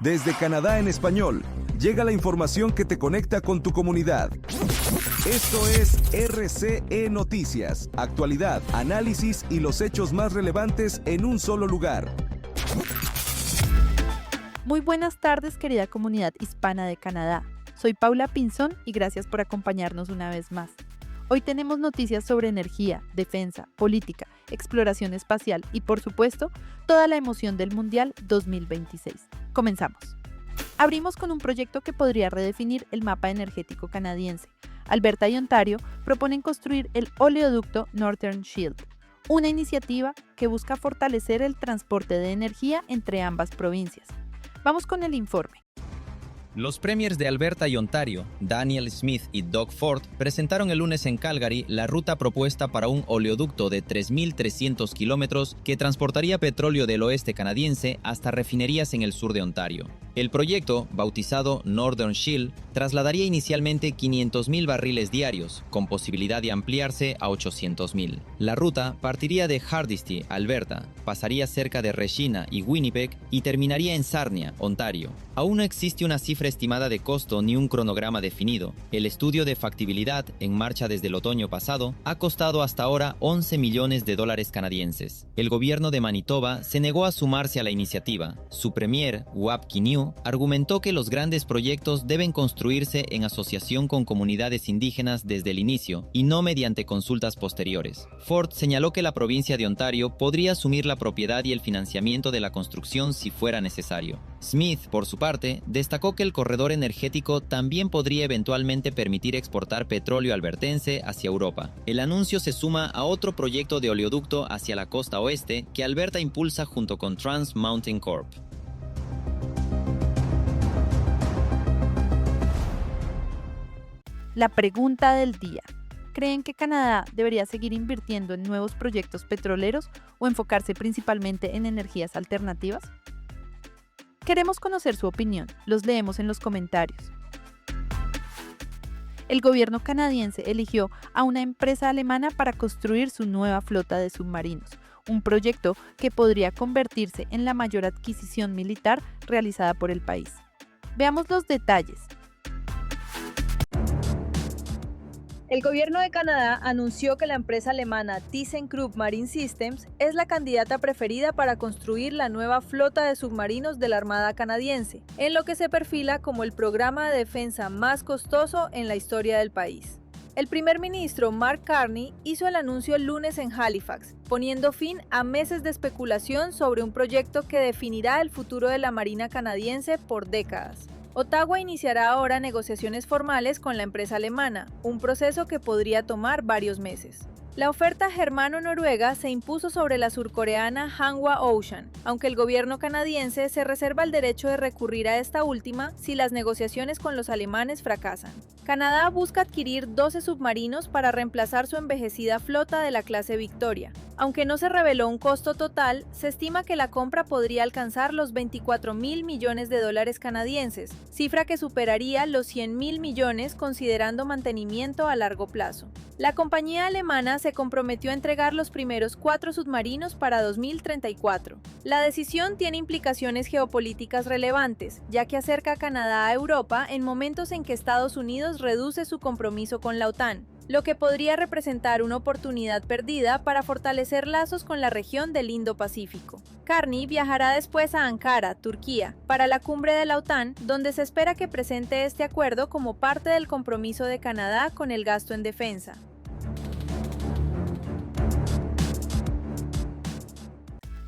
Desde Canadá en español, llega la información que te conecta con tu comunidad. Esto es RCE Noticias, actualidad, análisis y los hechos más relevantes en un solo lugar. Muy buenas tardes, querida comunidad hispana de Canadá. Soy Paula Pinzón y gracias por acompañarnos una vez más. Hoy tenemos noticias sobre energía, defensa, política, exploración espacial y, por supuesto, toda la emoción del Mundial 2026. Comenzamos. Abrimos con un proyecto que podría redefinir el mapa energético canadiense. Alberta y Ontario proponen construir el oleoducto Northern Shield, una iniciativa que busca fortalecer el transporte de energía entre ambas provincias. Vamos con el informe. Los premiers de Alberta y Ontario, Daniel Smith y Doug Ford, presentaron el lunes en Calgary la ruta propuesta para un oleoducto de 3.300 kilómetros que transportaría petróleo del oeste canadiense hasta refinerías en el sur de Ontario. El proyecto, bautizado Northern Shield, trasladaría inicialmente 500,000 barriles diarios, con posibilidad de ampliarse a 800,000. La ruta partiría de Hardisty, Alberta, pasaría cerca de Regina y Winnipeg y terminaría en Sarnia, Ontario. Aún no existe una cifra estimada de costo ni un cronograma definido. El estudio de factibilidad, en marcha desde el otoño pasado, ha costado hasta ahora $11 millones canadienses. El gobierno de Manitoba se negó a sumarse a la iniciativa. Su premier, Wab Kinew, argumentó que los grandes proyectos deben construirse en asociación con comunidades indígenas desde el inicio y no mediante consultas posteriores. Ford señaló que la provincia de Ontario podría asumir la propiedad y el financiamiento de la construcción si fuera necesario. Smith, por su parte, destacó que el corredor energético también podría eventualmente permitir exportar petróleo albertense hacia Europa. El anuncio se suma a otro proyecto de oleoducto hacia la costa oeste que Alberta impulsa junto con Trans Mountain Corp. La pregunta del día. ¿Creen que Canadá debería seguir invirtiendo en nuevos proyectos petroleros o enfocarse principalmente en energías alternativas? Queremos conocer su opinión, los leemos en los comentarios. El gobierno canadiense eligió a una empresa alemana para construir su nueva flota de submarinos, un proyecto que podría convertirse en la mayor adquisición militar realizada por el país. Veamos los detalles. El gobierno de Canadá anunció que la empresa alemana ThyssenKrupp Marine Systems es la candidata preferida para construir la nueva flota de submarinos de la Armada canadiense, en lo que se perfila como el programa de defensa más costoso en la historia del país. El primer ministro Mark Carney hizo el anuncio el lunes en Halifax, poniendo fin a meses de especulación sobre un proyecto que definirá el futuro de la Marina canadiense por décadas. Ottawa iniciará ahora negociaciones formales con la empresa alemana, un proceso que podría tomar varios meses. La oferta germano-noruega se impuso sobre la surcoreana Hanwha Ocean, aunque el gobierno canadiense se reserva el derecho de recurrir a esta última si las negociaciones con los alemanes fracasan. Canadá busca adquirir 12 submarinos para reemplazar su envejecida flota de la clase Victoria. Aunque no se reveló un costo total, se estima que la compra podría alcanzar los $24,000 millones canadienses, cifra que superaría los $100,000 millones considerando mantenimiento a largo plazo. La compañía alemana se comprometió a entregar los primeros 4 submarinos para 2034. La decisión tiene implicaciones geopolíticas relevantes, ya que acerca a Canadá a Europa en momentos en que Estados Unidos reduce su compromiso con la OTAN, lo que podría representar una oportunidad perdida para fortalecer lazos con la región del Indo-Pacífico. Carney viajará después a Ankara, Turquía, para la cumbre de la OTAN, donde se espera que presente este acuerdo como parte del compromiso de Canadá con el gasto en defensa.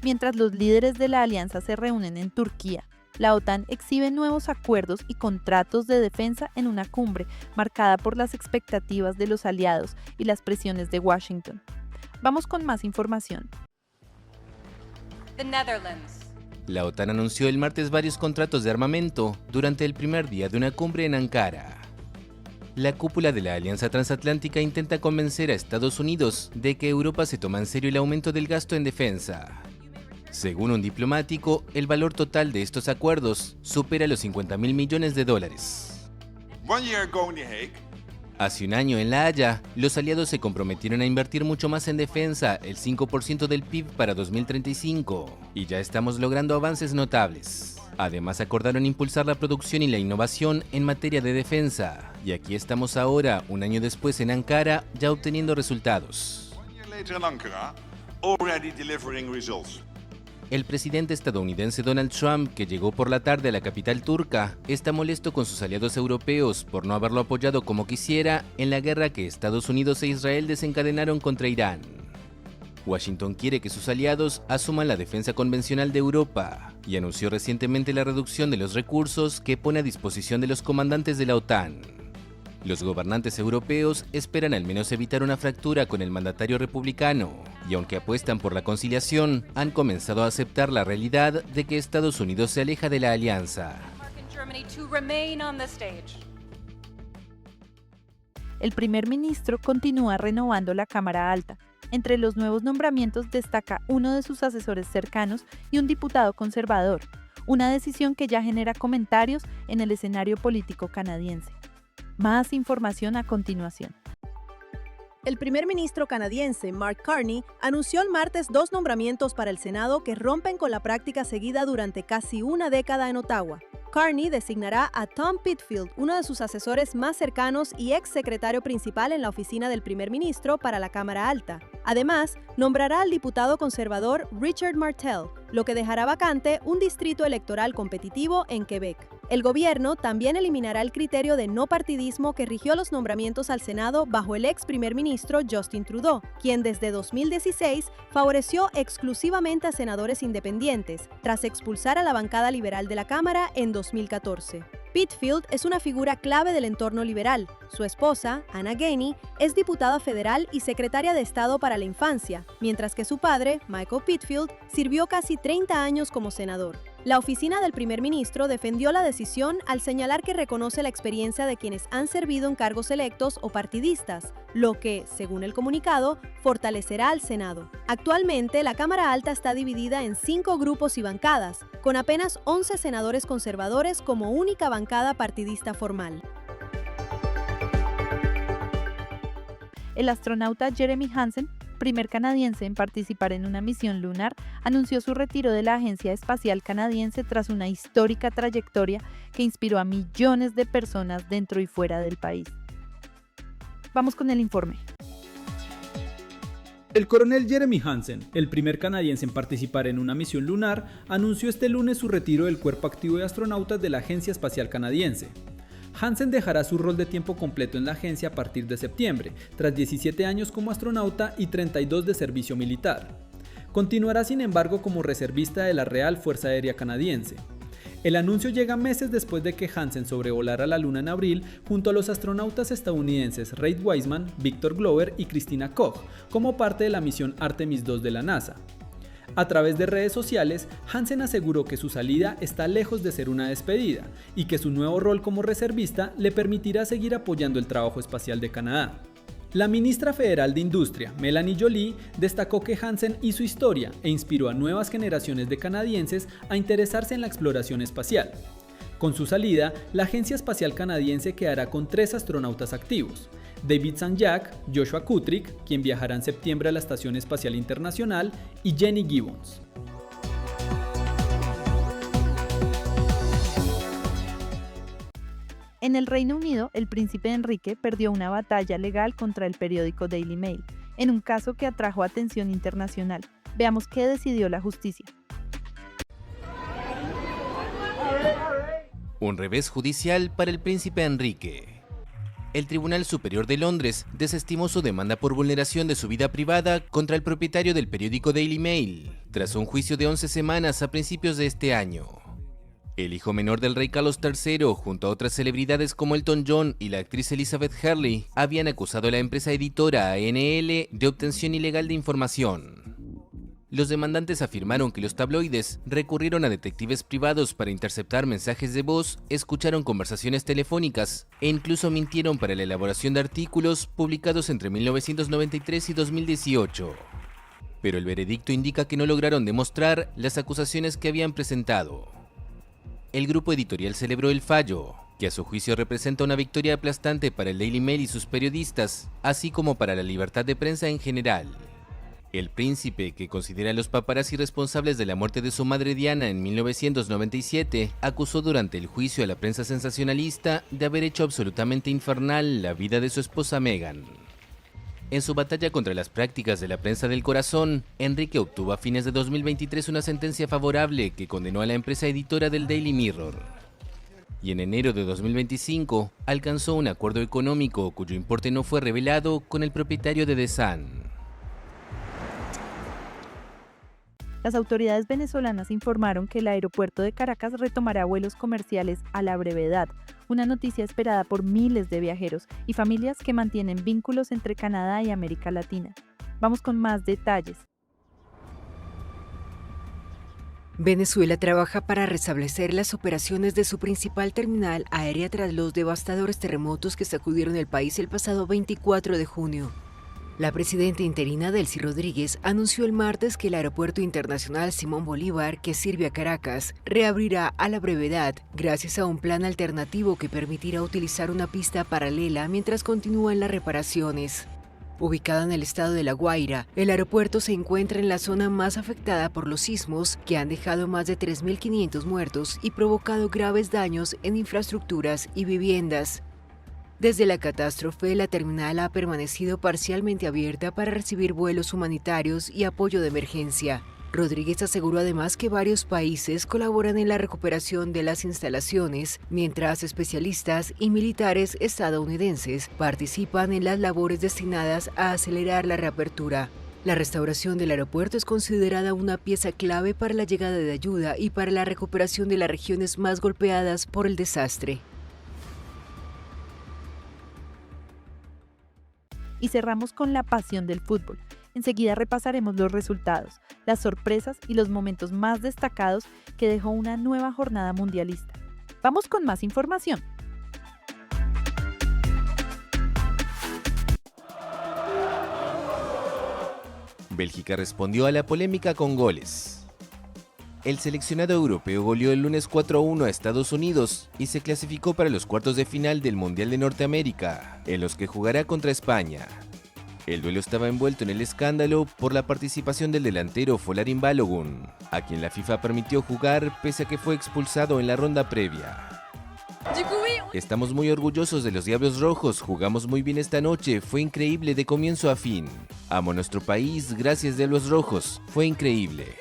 Mientras los líderes de la alianza se reúnen en Turquía, la OTAN exhibe nuevos acuerdos y contratos de defensa en una cumbre marcada por las expectativas de los aliados y las presiones de Washington. Vamos con más información. La OTAN anunció el martes varios contratos de armamento durante el primer día de una cumbre en Ankara. La cúpula de la Alianza Transatlántica intenta convencer a Estados Unidos de que Europa se toma en serio el aumento del gasto en defensa. Según un diplomático, el valor total de estos acuerdos supera los $50,000 millones. Hace un año en La Haya, los aliados se comprometieron a invertir mucho más en defensa, el 5% del PIB para 2035, y ya estamos logrando avances notables. Además, acordaron impulsar la producción y la innovación en materia de defensa. Y aquí estamos ahora, un año después en Ankara, ya obteniendo resultados. El presidente estadounidense Donald Trump, que llegó por la tarde a la capital turca, está molesto con sus aliados europeos por no haberlo apoyado como quisiera en la guerra que Estados Unidos e Israel desencadenaron contra Irán. Washington quiere que sus aliados asuman la defensa convencional de Europa y anunció recientemente la reducción de los recursos que pone a disposición de los comandantes de la OTAN. Los gobernantes europeos esperan al menos evitar una fractura con el mandatario republicano, y aunque apuestan por la conciliación, han comenzado a aceptar la realidad de que Estados Unidos se aleja de la alianza. El primer ministro continúa renovando la Cámara Alta. Entre los nuevos nombramientos destaca uno de sus asesores cercanos y un diputado conservador, una decisión que ya genera comentarios en el escenario político canadiense. Más información a continuación. El primer ministro canadiense, Mark Carney, anunció el martes 2 nombramientos para el Senado que rompen con la práctica seguida durante casi una década en Ottawa. Carney designará a Tom Pitfield, uno de sus asesores más cercanos y ex secretario principal en la oficina del primer ministro para la Cámara Alta. Además, nombrará al diputado conservador Richard Martel, lo que dejará vacante un distrito electoral competitivo en Quebec. El gobierno también eliminará el criterio de no partidismo que rigió los nombramientos al Senado bajo el ex primer ministro Justin Trudeau, quien desde 2016 favoreció exclusivamente a senadores independientes, tras expulsar a la bancada liberal de la Cámara en 2014. Pitfield es una figura clave del entorno liberal. Su esposa, Anna Gainey, es diputada federal y secretaria de Estado para la Infancia, mientras que su padre, Michael Pitfield, sirvió casi 30 años como senador. La oficina del primer ministro defendió la decisión al señalar que reconoce la experiencia de quienes han servido en cargos electos o partidistas, lo que, según el comunicado, fortalecerá al Senado. Actualmente, la Cámara Alta está dividida en 5 grupos y bancadas, con apenas 11 senadores conservadores como única bancada partidista formal. El astronauta Jeremy Hansen, primer canadiense en participar en una misión lunar, anunció su retiro de la Agencia Espacial Canadiense tras una histórica trayectoria que inspiró a millones de personas dentro y fuera del país. Vamos con el informe. El coronel Jeremy Hansen, el primer canadiense en participar en una misión lunar, anunció este lunes su retiro del cuerpo activo de astronautas de la Agencia Espacial Canadiense. Hansen dejará su rol de tiempo completo en la agencia a partir de septiembre, tras 17 años como astronauta y 32 de servicio militar. Continuará sin embargo como reservista de la Real Fuerza Aérea Canadiense. El anuncio llega meses después de que Hansen sobrevolara la Luna en abril junto a los astronautas estadounidenses Reid Wiseman, Victor Glover y Christina Koch, como parte de la misión Artemis II de la NASA. A través de redes sociales, Hansen aseguró que su salida está lejos de ser una despedida y que su nuevo rol como reservista le permitirá seguir apoyando el trabajo espacial de Canadá. La ministra federal de Industria, Melanie Joly, destacó que Hansen hizo historia e inspiró a nuevas generaciones de canadienses a interesarse en la exploración espacial. Con su salida, la Agencia Espacial Canadiense quedará con 3 astronautas activos: David Sanjak, Joshua Kutrick, quien viajará en septiembre a la Estación Espacial Internacional, y Jenny Gibbons. En el Reino Unido, el príncipe Enrique perdió una batalla legal contra el periódico Daily Mail, en un caso que atrajo atención internacional. Veamos qué decidió la justicia. Un revés judicial para el príncipe Enrique. El Tribunal Superior de Londres desestimó su demanda por vulneración de su vida privada contra el propietario del periódico Daily Mail, tras un juicio de 11 semanas a principios de este año. El hijo menor del rey Carlos III, junto a otras celebridades como Elton John y la actriz Elizabeth Hurley, habían acusado a la empresa editora ANL de obtención ilegal de información. Los demandantes afirmaron que los tabloides recurrieron a detectives privados para interceptar mensajes de voz, escucharon conversaciones telefónicas e incluso mintieron para la elaboración de artículos publicados entre 1993 y 2018. Pero el veredicto indica que no lograron demostrar las acusaciones que habían presentado. El grupo editorial celebró el fallo, que a su juicio representa una victoria aplastante para el Daily Mail y sus periodistas, así como para la libertad de prensa en general. El príncipe, que considera a los paparazzi responsables de la muerte de su madre Diana en 1997, acusó durante el juicio a la prensa sensacionalista de haber hecho absolutamente infernal la vida de su esposa Meghan. En su batalla contra las prácticas de la prensa del corazón, Enrique obtuvo a fines de 2023 una sentencia favorable que condenó a la empresa editora del Daily Mirror. Y en enero de 2025 alcanzó un acuerdo económico cuyo importe no fue revelado con el propietario de The Sun. Las autoridades venezolanas informaron que el aeropuerto de Caracas retomará vuelos comerciales a la brevedad, una noticia esperada por miles de viajeros y familias que mantienen vínculos entre Canadá y América Latina. Vamos con más detalles. Venezuela trabaja para restablecer las operaciones de su principal terminal aérea tras los devastadores terremotos que sacudieron el país el pasado 24 de junio. La presidenta interina Delcy Rodríguez anunció el martes que el Aeropuerto Internacional Simón Bolívar, que sirve a Caracas, reabrirá a la brevedad gracias a un plan alternativo que permitirá utilizar una pista paralela mientras continúan las reparaciones. Ubicada en el estado de La Guaira, el aeropuerto se encuentra en la zona más afectada por los sismos que han dejado más de 3.500 muertos y provocado graves daños en infraestructuras y viviendas. Desde la catástrofe, la terminal ha permanecido parcialmente abierta para recibir vuelos humanitarios y apoyo de emergencia. Rodríguez aseguró además que varios países colaboran en la recuperación de las instalaciones, mientras especialistas y militares estadounidenses participan en las labores destinadas a acelerar la reapertura. La restauración del aeropuerto es considerada una pieza clave para la llegada de ayuda y para la recuperación de las regiones más golpeadas por el desastre. Y cerramos con la pasión del fútbol. Enseguida repasaremos los resultados, las sorpresas y los momentos más destacados que dejó una nueva jornada mundialista. Vamos con más información. Bélgica respondió a la polémica con goles. El seleccionado europeo goleó el lunes 4-1 a Estados Unidos y se clasificó para los cuartos de final del Mundial de Norteamérica, en los que jugará contra España. El duelo estaba envuelto en el escándalo por la participación del delantero Folarin Balogun, a quien la FIFA permitió jugar pese a que fue expulsado en la ronda previa. Estamos muy orgullosos de los Diablos Rojos, jugamos muy bien esta noche, fue increíble de comienzo a fin. Amo nuestro país, gracias Diablos Rojos, fue increíble.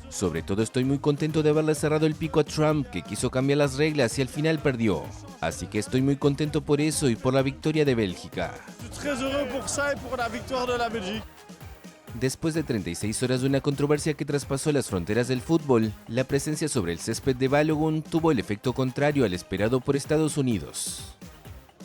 Sobre todo estoy muy contento de haberle cerrado el pico a Trump, que quiso cambiar las reglas y al final perdió. Así que estoy muy contento por eso y por la victoria de Bélgica. Después de 36 horas de una controversia que traspasó las fronteras del fútbol, la presencia sobre el césped de Balogun tuvo el efecto contrario al esperado por Estados Unidos.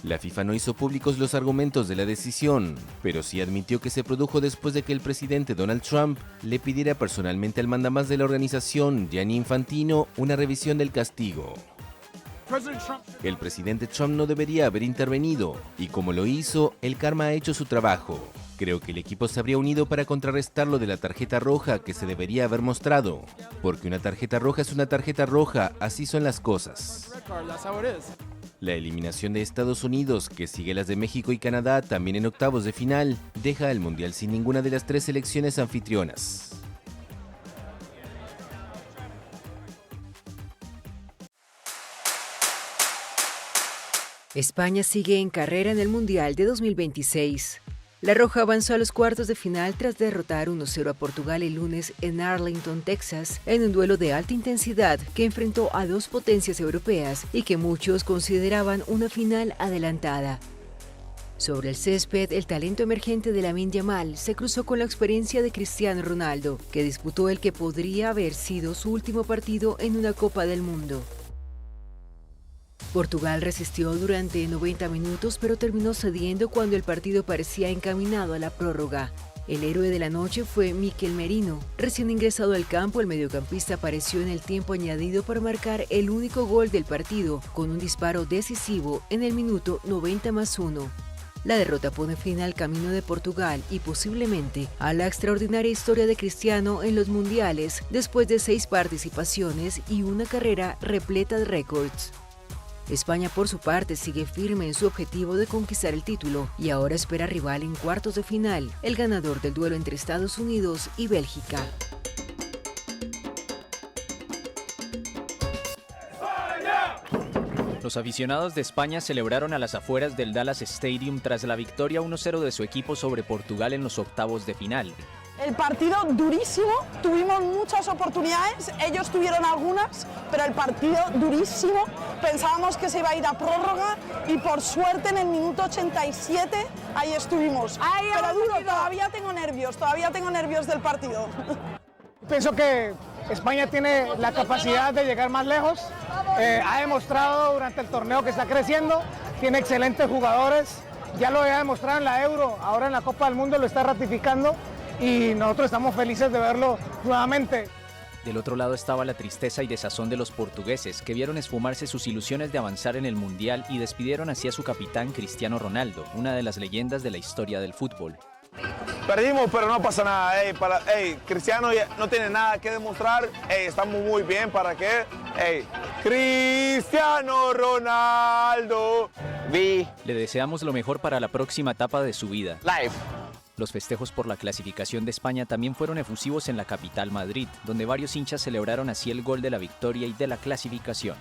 La FIFA no hizo públicos los argumentos de la decisión, pero sí admitió que se produjo después de que el presidente Donald Trump le pidiera personalmente al mandamás de la organización, Gianni Infantino, una revisión del castigo. El presidente Trump no debería haber intervenido, y como lo hizo, el karma ha hecho su trabajo. Creo que el equipo se habría unido para contrarrestar lo de la tarjeta roja que se debería haber mostrado, porque una tarjeta roja es una tarjeta roja, así son las cosas. La eliminación de Estados Unidos, que sigue las de México y Canadá también en octavos de final, deja al Mundial sin ninguna de las tres selecciones anfitrionas. España sigue en carrera en el Mundial de 2026. La Roja avanzó a los cuartos de final tras derrotar 1-0 a Portugal el lunes en Arlington, Texas, en un duelo de alta intensidad que enfrentó a dos potencias europeas y que muchos consideraban una final adelantada. Sobre el césped, el talento emergente de Lamine Yamal se cruzó con la experiencia de Cristiano Ronaldo, que disputó el que podría haber sido su último partido en una Copa del Mundo. Portugal resistió durante 90 minutos, pero terminó cediendo cuando el partido parecía encaminado a la prórroga. El héroe de la noche fue Mikel Merino. Recién ingresado al campo, el mediocampista apareció en el tiempo añadido para marcar el único gol del partido, con un disparo decisivo en el minuto 90+1. La derrota pone fin al camino de Portugal y posiblemente a la extraordinaria historia de Cristiano en los mundiales, después de 6 participaciones y una carrera repleta de récords. España, por su parte, sigue firme en su objetivo de conquistar el título y ahora espera rival en cuartos de final, el ganador del duelo entre Estados Unidos y Bélgica. Los aficionados de España celebraron a las afueras del Dallas Stadium tras la victoria 1-0 de su equipo sobre Portugal en los octavos de final. El partido durísimo, tuvimos muchas oportunidades, ellos tuvieron algunas, pero el partido durísimo. Pensábamos que se iba a ir a prórroga y por suerte en el minuto 87 ahí estuvimos. Pero duro, todavía tengo nervios del partido. Pienso que España tiene la capacidad de llegar más lejos, ha demostrado durante el torneo que está creciendo, tiene excelentes jugadores, ya lo había demostrado en la Euro, ahora en la Copa del Mundo lo está ratificando y nosotros estamos felices de verlo nuevamente. Del otro lado estaba la tristeza y desazón de los portugueses, que vieron esfumarse sus ilusiones de avanzar en el Mundial y despidieron así a su capitán Cristiano Ronaldo, una de las leyendas de la historia del fútbol. Perdimos, pero no pasa nada. Cristiano no tiene nada que demostrar. Estamos muy bien. ¿Para qué? Cristiano Ronaldo. Le deseamos lo mejor para la próxima etapa de su vida. Los festejos por la clasificación de España también fueron efusivos en la capital, Madrid, donde varios hinchas celebraron así el gol de la victoria y de la clasificación.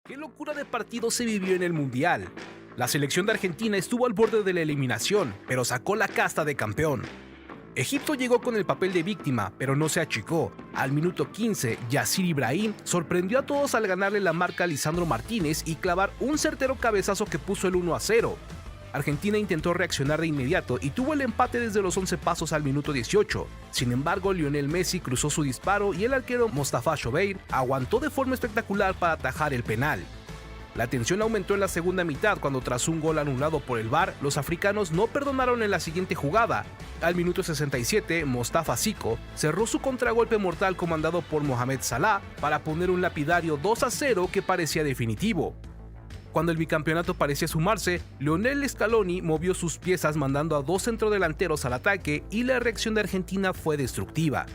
¡Qué locura de partido se vivió en el Mundial! La selección de Argentina estuvo al borde de la eliminación, pero sacó la casta de campeón. Egipto llegó con el papel de víctima, pero no se achicó. Al minuto 15, Yacir Ibrahim sorprendió a todos al ganarle la marca a Lisandro Martínez y clavar un certero cabezazo que puso el 1-0. Argentina intentó reaccionar de inmediato y tuvo el empate desde los 11 pasos al minuto 18. Sin embargo, Lionel Messi cruzó su disparo y el arquero Mostafa Shobeir aguantó de forma espectacular para atajar el penal. La tensión aumentó en la segunda mitad cuando, tras un gol anulado por el VAR, los africanos no perdonaron en la siguiente jugada. Al minuto 67, Mostafa Siko cerró su contragolpe mortal comandado por Mohamed Salah para poner un lapidario 2-0 que parecía definitivo. Cuando el bicampeonato parecía sumarse, Lionel Scaloni movió sus piezas mandando a dos centrodelanteros al ataque y la reacción de Argentina fue destructiva.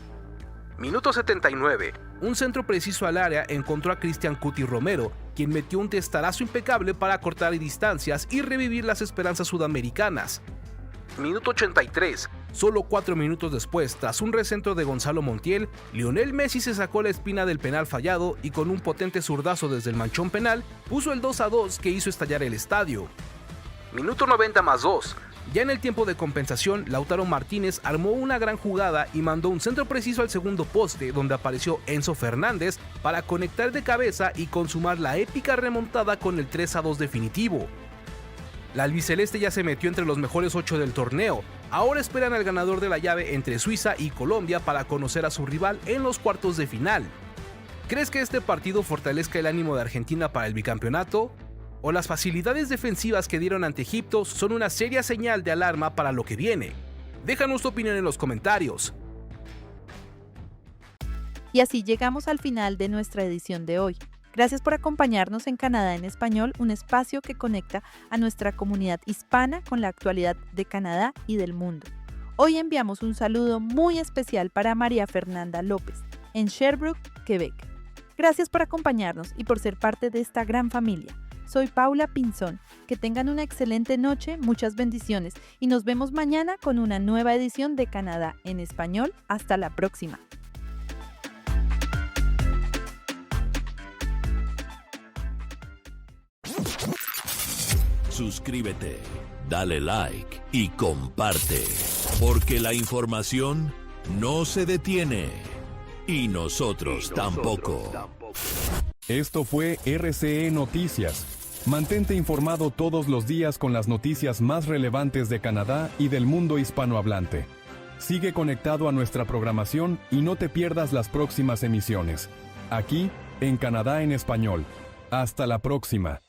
Minuto 79. Un centro preciso al área encontró a Cristian Cuti Romero, quien metió un testarazo impecable para cortar distancias y revivir las esperanzas sudamericanas. Minuto 83. Solo 4 minutos después, tras un recentro de Gonzalo Montiel, Lionel Messi se sacó la espina del penal fallado y con un potente zurdazo desde el manchón penal, puso el 2-2 que hizo estallar el estadio. Minuto 90+2. Ya en el tiempo de compensación, Lautaro Martínez armó una gran jugada y mandó un centro preciso al segundo poste, donde apareció Enzo Fernández para conectar de cabeza y consumar la épica remontada con el 3-2 definitivo. La albiceleste ya se metió entre los mejores 8 del torneo. Ahora esperan al ganador de la llave entre Suiza y Colombia para conocer a su rival en los cuartos de final. ¿Crees que este partido fortalezca el ánimo de Argentina para el bicampeonato? ¿O las facilidades defensivas que dieron ante Egipto son una seria señal de alarma para lo que viene? Déjanos tu opinión en los comentarios. Y así llegamos al final de nuestra edición de hoy. Gracias por acompañarnos en Canadá en Español, un espacio que conecta a nuestra comunidad hispana con la actualidad de Canadá y del mundo. Hoy enviamos un saludo muy especial para María Fernanda López, en Sherbrooke, Quebec. Gracias por acompañarnos y por ser parte de esta gran familia. Soy Paula Pinzón. Que tengan una excelente noche, muchas bendiciones y nos vemos mañana con una nueva edición de Canadá en Español. Hasta la próxima. Suscríbete, dale like y comparte, porque la información no se detiene y nosotros tampoco. Esto fue RCE Noticias. Mantente informado todos los días con las noticias más relevantes de Canadá y del mundo hispanohablante. Sigue conectado a nuestra programación y no te pierdas las próximas emisiones. Aquí, en Canadá en Español. Hasta la próxima.